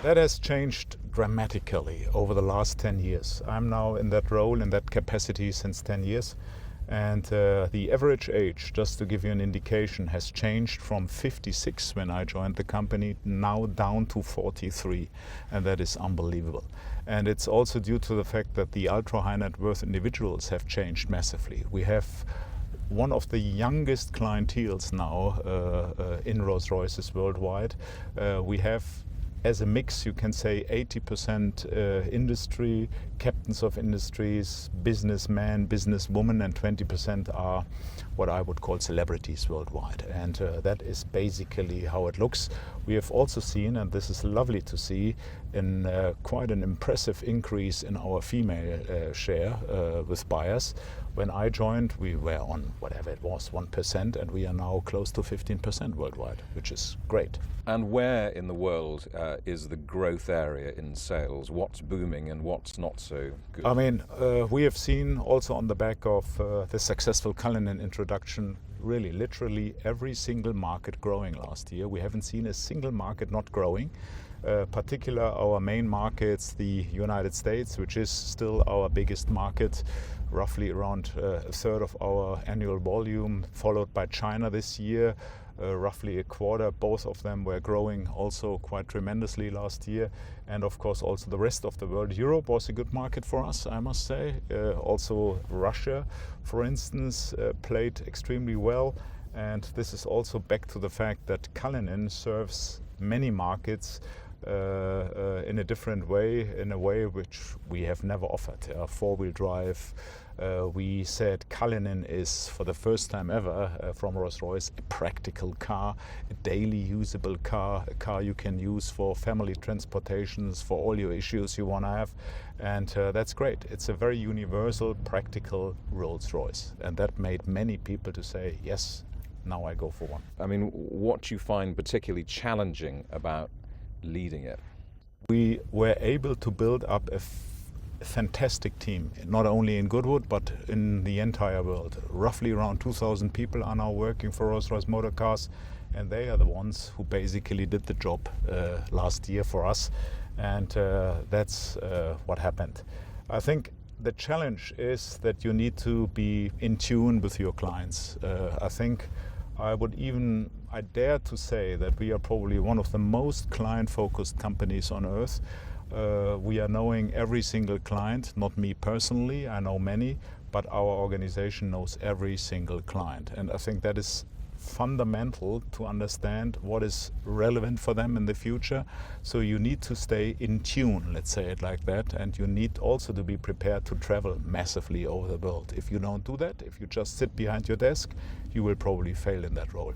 That has changed dramatically over the last 10 years. I'm now in that role, in that capacity since 10 years. And the average age, just to give you an indication, has changed from 56 when I joined the company, now down to 43. And that is unbelievable. And it's also due to the fact that the ultra high net worth individuals have changed massively. We have one of the youngest clienteles now in Rolls-Royces worldwide. We have, as a mix, you can say 80% industry, captains of industries, businessmen, businesswomen, and 20% are what I would call celebrities worldwide. And that is basically how it looks. We have also seen, and this is lovely to see, in quite an impressive increase in our female share with buyers. When I joined, we were on whatever it was, 1%, and we are now close to 15% worldwide, which is great. And where in the world is the growth area in sales? What's booming and what's not so good? I mean, we have seen also on the back of the successful Cullinan introduction, really literally every single market growing last year. We haven't seen a single market not growing. Particular our main markets, the United States, which is still our biggest market, roughly around a third of our annual volume, followed by China this year, roughly a quarter. Both of them were growing also quite tremendously last year. And of course also the rest of the world. Europe was a good market for us, I must say. Also Russia, for instance, played extremely well. And this is also back to the fact that Cullinan serves many markets in a different way, in a way which we have never offered. Four-wheel drive. We said Cullinan is, for the first time ever, from Rolls-Royce, a practical car, a daily usable car, a car you can use for family transportations, for all your issues you want to have. And that's great. It's a very universal, practical Rolls-Royce. And that made many people to say, yes, now I go for one. I mean, what do you find particularly challenging about leading it? We were able to build up a fantastic team, not only in Goodwood, but in the entire world. Roughly around 2,000 people are now working for Rolls-Royce Motor Cars, and they are the ones who basically did the job last year for us. And that's what happened. I think the challenge is that you need to be in tune with your clients. I think I dare to say that we are probably one of the most client-focused companies on earth. We are knowing every single client, not me personally, I know many, but our organization knows every single client. And I think that is fundamental to understand what is relevant for them in the future. So you need to stay in tune, let's say it like that, and you need also to be prepared to travel massively over the world. If you don't do that, if you just sit behind your desk, you will probably fail in that role.